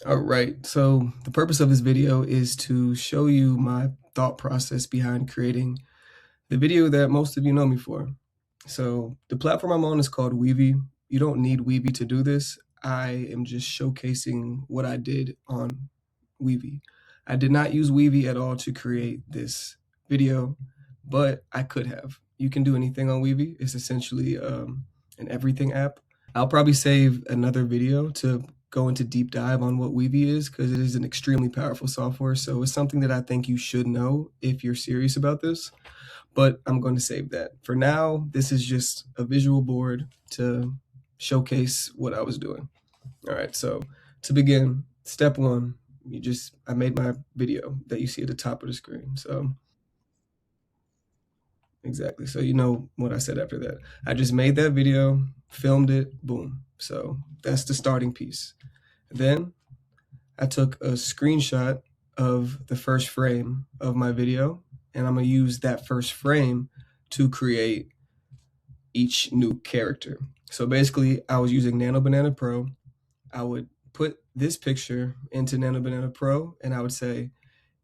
All right, so the purpose of this video is to show you my thought process behind creating the video that most of you know me for. So the platform I'm on is called Weavy. You don't need Weavy to do this. I am just showcasing what I did on Weavy. I did not use Weavy at all to create this video, but I could have. You can do anything on Weavy. It's essentially an everything app. I'll probably save another video to go into deep dive on what Weavy is because it is an extremely powerful software. So it's something that I think you should know if you're serious about this, but I'm going to save that. For now, this is just a visual board to showcase what I was doing. All right, so to begin, step one, I made my video that you see at the top of the screen. So exactly. So you know what I said after that. I just made that video, filmed it, boom. So that's the starting piece. Then I took a screenshot of the first frame of my video, and I'm gonna use that first frame to create each new character. So basically, I was using Nano Banana Pro. I would put this picture into Nano Banana Pro, and I would say,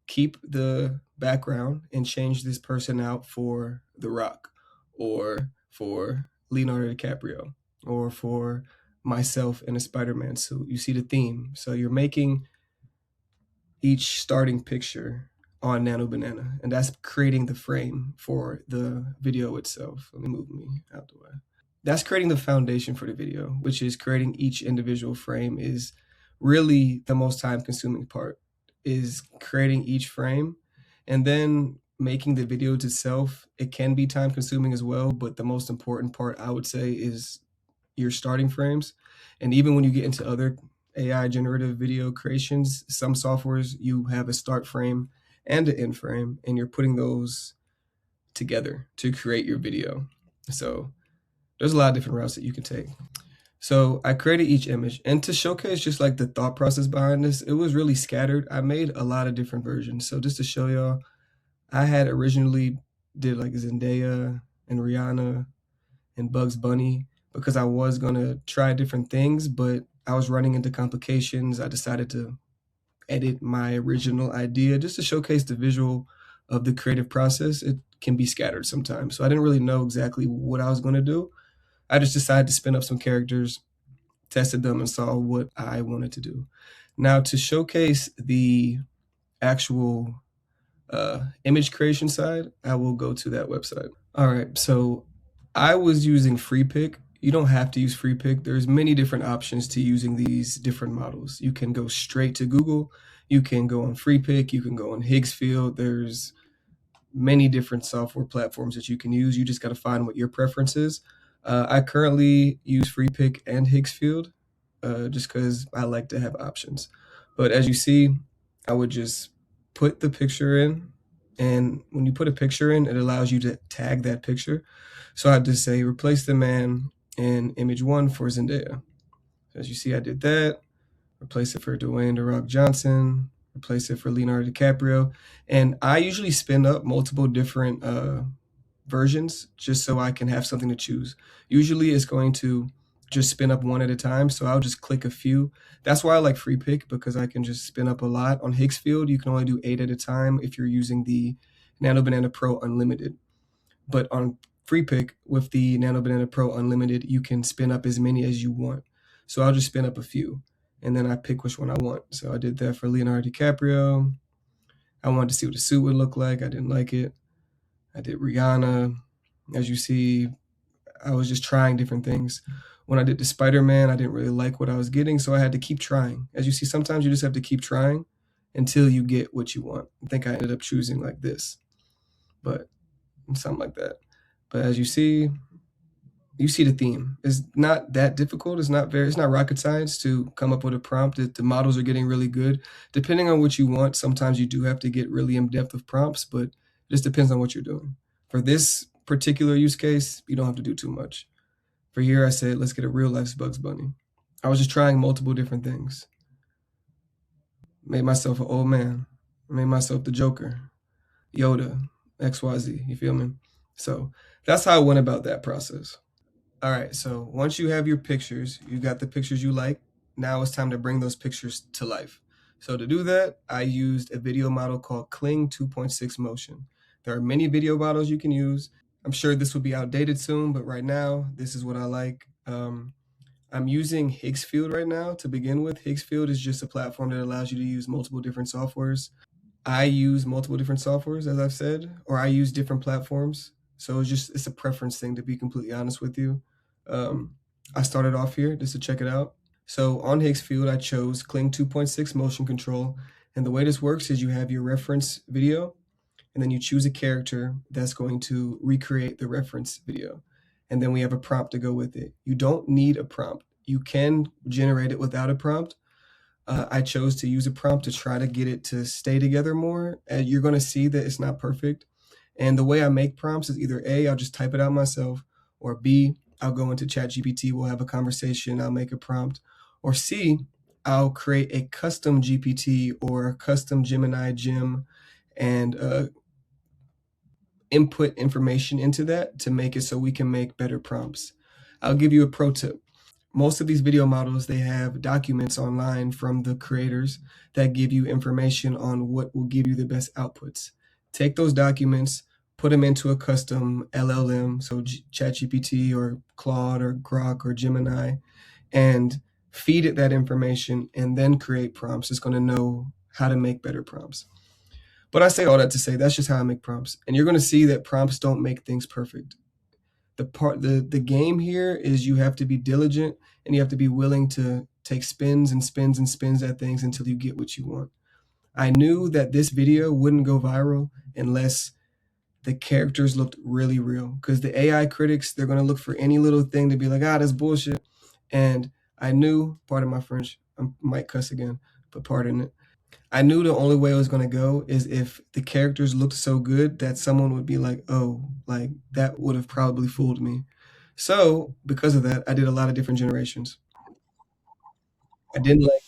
keep the background and change this person out for The Rock, or for Leonardo DiCaprio, or for myself in a Spider-Man suit. You see the theme. So you're making each starting picture on Nano Banana, and that's creating the frame for the video itself. Let me move me out the way. That's creating the foundation for the video, which is creating each individual frame is really the most time consuming part, is creating each frame and then making the videos itself. It can be time consuming as well, but the most important part I would say is your starting frames. And even when you get into other AI generative video creations, some softwares you have a start frame and an end frame, and you're putting those together to create your video. So there's a lot of different routes that you can take. So I created each image, and to showcase just like the thought process behind this, it was really scattered. I made a lot of different versions. So just to show y'all, I had originally did like Zendaya and Rihanna and Bugs Bunny because I was gonna try different things, but I was running into complications. I decided to edit my original idea just to showcase the visual of the creative process. It can be scattered sometimes. So I didn't really know exactly what I was gonna do. I just decided to spin up some characters, tested them, and saw what I wanted to do. Now, to showcase the actual image creation side, I will go to that website. All right, so I was using FreePic. You don't have to use FreePic. There's many different options to using these different models. You can go straight to Google. You can go on FreePic. You can go on Higgsfield. There's many different software platforms that you can use. You just got to find what your preference is. I currently use FreePic and Higgsfield just because I like to have options. But as you see, I would just put the picture in. And when you put a picture in, it allows you to tag that picture. So I just say, replace the man in image 1 for Zendaya. As you see, I did that. Replace it for Dwayne "The Rock" Johnson. Replace it for Leonardo DiCaprio. And I usually spin up multiple different versions just so I can have something to choose. Usually it's going to just spin up one at a time, so I'll just click a few. That's why I like FreePic, because I can just spin up a lot. On Higgsfield, you can only do 8 at a time if you're using the Nano Banana Pro Unlimited. But on FreePic with the Nano Banana Pro Unlimited, you can spin up as many as you want. So I'll just spin up a few, and then I pick which one I want. So I did that for Leonardo DiCaprio. I wanted to see what the suit would look like. I didn't like it. I did Rihanna. As you see, I was just trying different things. When I did the Spider-Man, I didn't really like what I was getting, so I had to keep trying. As you see, sometimes you just have to keep trying until you get what you want. I think I ended up choosing like this, but something like that. But as you see the theme. It's not that difficult. It's not rocket science to come up with a prompt. The models are getting really good. Depending on what you want, sometimes you do have to get really in depth with prompts, but it just depends on what you're doing. For this particular use case, you don't have to do too much. For here, I said, let's get a real life Bugs Bunny. I was just trying multiple different things. Made myself an old man. Made myself the Joker, Yoda, XYZ. You feel me? So that's how I went about that process. All right, so once you have your pictures, you got the pictures you like, now it's time to bring those pictures to life. So to do that, I used a video model called Kling 2.6 Motion. There are many video models you can use. I'm sure this will be outdated soon, but right now, this is what I like. I'm using Higgsfield right now to begin with. Higgsfield is just a platform that allows you to use multiple different softwares. I use multiple different softwares, as I've said, or I use different platforms. So it's a preference thing, to be completely honest with you. Um, I started off here just to check it out. So on Higgsfield, I chose Kling 2.6 motion control. And the way this works is you have your reference video, and then you choose a character that's going to recreate the reference video. And then we have a prompt to go with it. You don't need a prompt. You can generate it without a prompt. I chose to use a prompt to try to get it to stay together more. And you're going to see that it's not perfect. And the way I make prompts is either A, I'll just type it out myself, or B, I'll go into ChatGPT, we'll have a conversation, I'll make a prompt, or C, I'll create a custom GPT or a custom Gemini gem and input information into that to make it so we can make better prompts. I'll give you a pro tip. Most of these video models, they have documents online from the creators that give you information on what will give you the best outputs. Take those documents, put them into a custom LLM, so ChatGPT or Claude or Grok or Gemini, and feed it that information and then create prompts. It's going to know how to make better prompts. But I say all that to say that's just how I make prompts. And you're going to see that prompts don't make things perfect. The game here is you have to be diligent and you have to be willing to take spins and spins and spins at things until you get what you want. I knew that this video wouldn't go viral unless the characters looked really real, because the AI critics, they're going to look for any little thing to be like, ah, that's bullshit. And I knew, pardon my French, I might cuss again, but pardon it. I knew the only way it was going to go is if the characters looked so good that someone would be like, oh, like that would have probably fooled me. So because of that, I did a lot of different generations. I didn't like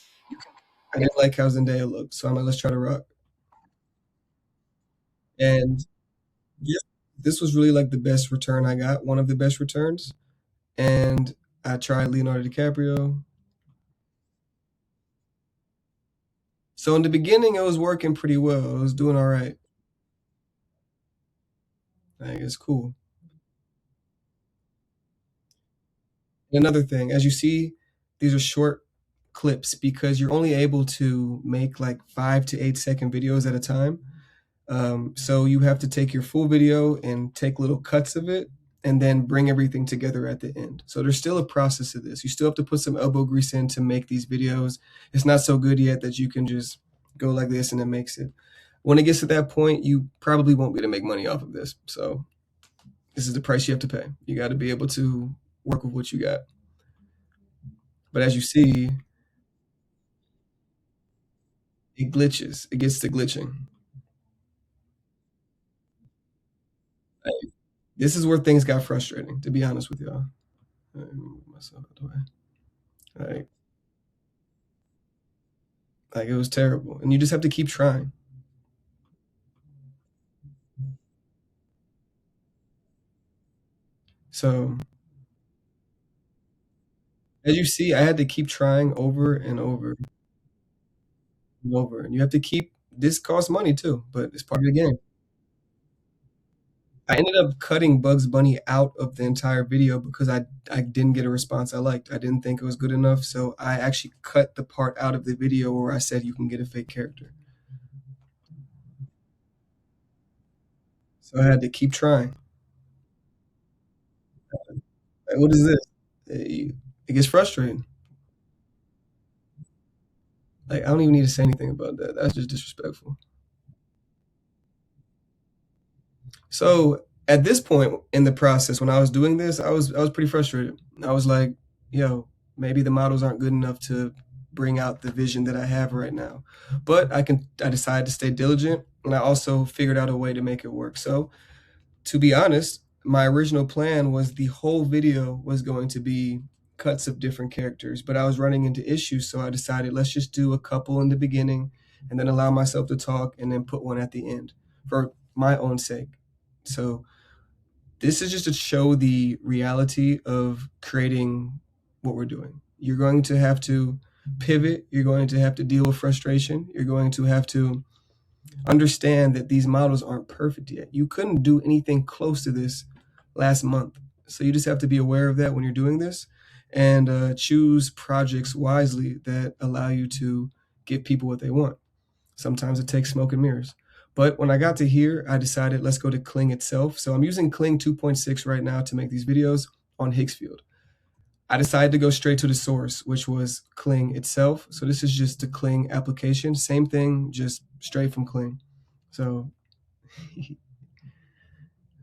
I didn't like how Zendaya looked, so I'm like, let's try to rock. And yeah, this was really like the best return I got, one of the best returns. And I tried Leonardo DiCaprio. So in the beginning, it was working pretty well. It was doing all right. Like, it's cool. Another thing, as you see, these are short clips because you're only able to make like 5 to 8 second videos at a time. So you have to take your full video and take little cuts of it and then bring everything together at the end. So there's still a process to this. You still have to put some elbow grease in to make these videos. It's not so good yet that you can just go like this and it makes it. When it gets to that point, you probably won't be able to make money off of this. So this is the price you have to pay. You got to be able to work with what you got. But as you see, it glitches. It gets to glitching. Like, this is where things got frustrating, to be honest with y'all. Let me move myself out the way. Like, like it was terrible, and you just have to keep trying. So as you see, I had to keep trying over and over and over, and you have to keep. This costs money too, but it's part of the game. I ended up cutting Bugs Bunny out of the entire video because I didn't get a response I liked. I didn't think it was good enough, so I actually cut the part out of the video where I said you can get a fake character. So I had to keep trying. Like, what is this? It gets frustrating. Like, I don't even need to say anything about that. That's just disrespectful. So at this point in the process, when I was doing this, I was pretty frustrated. I was like, yo, maybe the models aren't good enough to bring out the vision that I have right now. But I decided to stay diligent, and I also figured out a way to make it work. So to be honest, my original plan was the whole video was going to be cuts of different characters, but I was running into issues, so I decided let's just do a couple in the beginning and then allow myself to talk and then put one at the end for my own sake. So this is just to show the reality of creating what we're doing. You're going to have to pivot. You're going to have to deal with frustration. You're going to have to understand that these models aren't perfect yet. You couldn't do anything close to this last month. So you just have to be aware of that when you're doing this, and choose projects wisely that allow you to give people what they want. Sometimes it takes smoke and mirrors. But when I got to here, I decided let's go to Kling itself. So I'm using Kling 2.6 right now to make these videos on Higgsfield. I decided to go straight to the source, which was Kling itself. So this is just the Kling application. Same thing, just straight from Kling. So,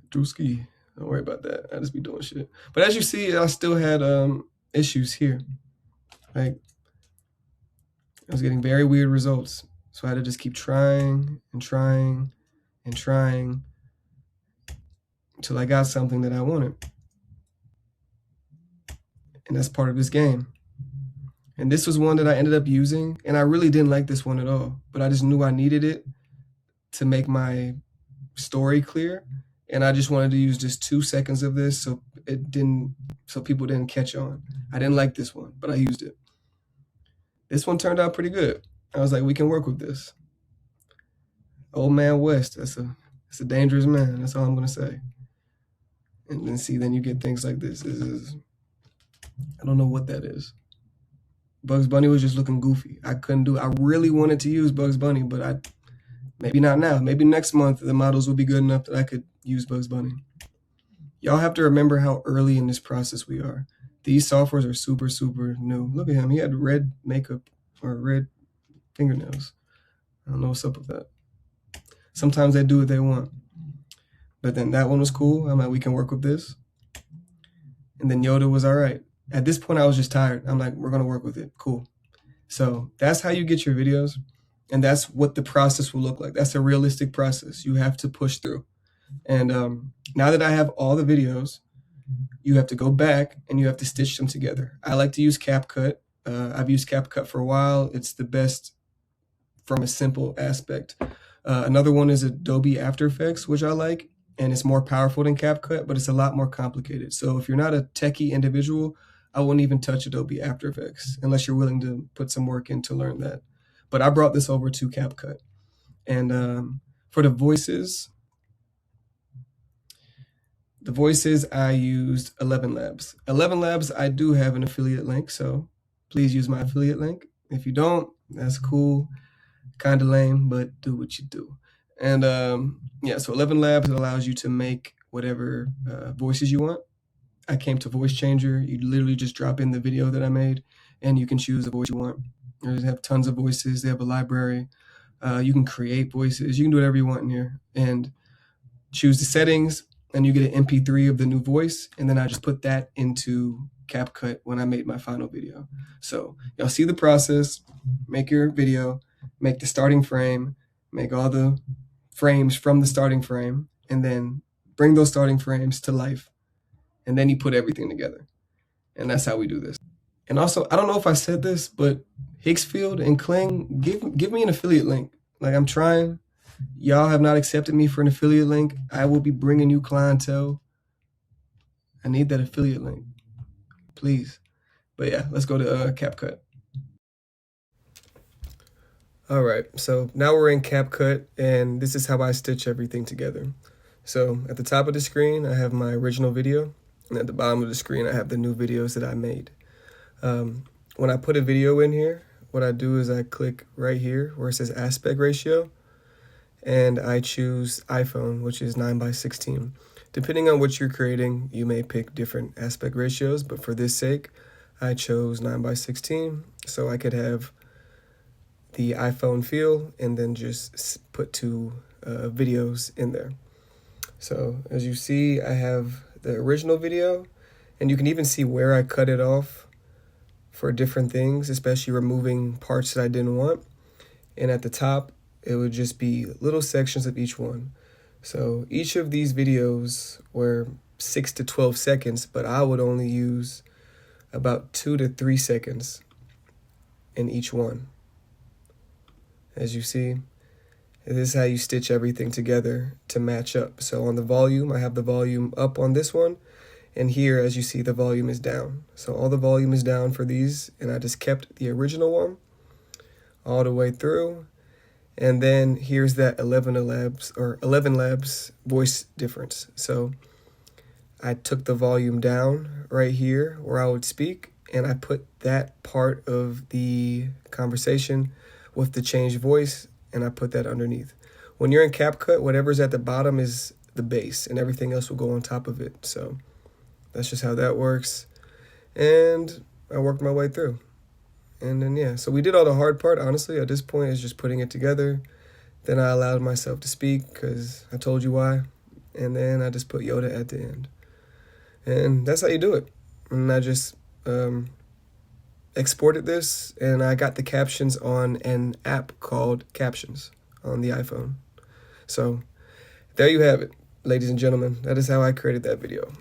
Drewski, don't worry about that. I just be doing shit. But as you see, I still had issues here. Like, I was getting very weird results. So I had to just keep trying and trying and trying until I got something that I wanted. And that's part of this game. And this was one that I ended up using, and I really didn't like this one at all, but I just knew I needed it to make my story clear, and I just wanted to use just 2 seconds of this so people didn't catch on. I didn't like this one, but I used it. This one turned out pretty good. I was like, we can work with this. Old Man West, that's a dangerous man. That's all I'm gonna say. And then see, then you get things like this. This is, I don't know what that is. Bugs Bunny was just looking goofy. I couldn't do it. I really wanted to use Bugs Bunny, but maybe not now. Maybe next month the models will be good enough that I could use Bugs Bunny. Y'all have to remember how early in this process we are. These softwares are super, super new. Look at him. He had red makeup or red fingernails. I don't know what's up with that. Sometimes they do what they want. But then that one was cool. I'm like, we can work with this. And then Yoda was all right. At this point, I was just tired. I'm like, we're going to work with it. Cool. So that's how you get your videos. And that's what the process will look like. That's a realistic process. You have to push through. And now that I have all the videos, you have to go back and you have to stitch them together. I like to use CapCut. I've used CapCut for a while. It's the best from a simple aspect. Another one is Adobe After Effects, which I like. And it's more powerful than CapCut, but it's a lot more complicated. So if you're not a techie individual, I wouldn't even touch Adobe After Effects unless you're willing to put some work in to learn that. But I brought this over to CapCut. And for the voices, I used 11 Labs. 11 Labs, I do have an affiliate link, so please use my affiliate link. If you don't, that's cool. Kind of lame, but do what you do. And yeah, so 11 Labs, it allows you to make whatever voices you want. I came to Voice Changer. You literally just drop in the video that I made, and you can choose the voice you want. They have tons of voices. They have a library. You can create voices. You can do whatever you want in here, and choose the settings, and you get an MP3 of the new voice, and then I just put that into CapCut when I made my final video. So y'all see the process. Make your video, make the starting frame, make all the frames from the starting frame, and then bring those starting frames to life. And then you put everything together. And that's how we do this. And also, I don't know if I said this, but Higgsfield and Kling, give me an affiliate link. Like, I'm trying. Y'all have not accepted me for an affiliate link. I will be bringing you clientele. I need that affiliate link, please. But yeah, let's go to CapCut. All right, so now we're in CapCut, and this is how I stitch everything together. So at the top of the screen, I have my original video, and at the bottom of the screen, I have the new videos that I made. When I put a video in here, what I do is I click right here where it says aspect ratio, and I choose iPhone, which is 9:16. Depending on what you're creating, you may pick different aspect ratios, but for this sake, I chose 9:16, so I could have the iPhone feel and then just put 2 videos in there. So as you see, I have the original video, and you can even see where I cut it off for different things, especially removing parts that I didn't want. And at the top, it would just be little sections of each one. So each of these videos were 6 to 12 seconds, but I would only use about 2 to 3 seconds in each one. As you see, this is how you stitch everything together to match up. So on the volume, I have the volume up on this one, And here, as you see, the volume is down. So all the volume is down for these, and I just kept the original one all the way through. And then here's that 11 labs voice difference. So I took the volume down right here where I would speak, and I put that part of the conversation with the changed voice, and I put that underneath. When you're in CapCut, whatever's at the bottom is the bass, and everything else will go on top of it. So that's just how that works. And I worked my way through. And then, yeah, so we did all the hard part, honestly. At this point, is just putting it together. Then I allowed myself to speak because I told you why. And then I just put Yoda at the end. And that's how you do it. And I just exported this, and I got the captions on an app called Captions on the iPhone. So there you have it, ladies and gentlemen. That is how I created that video.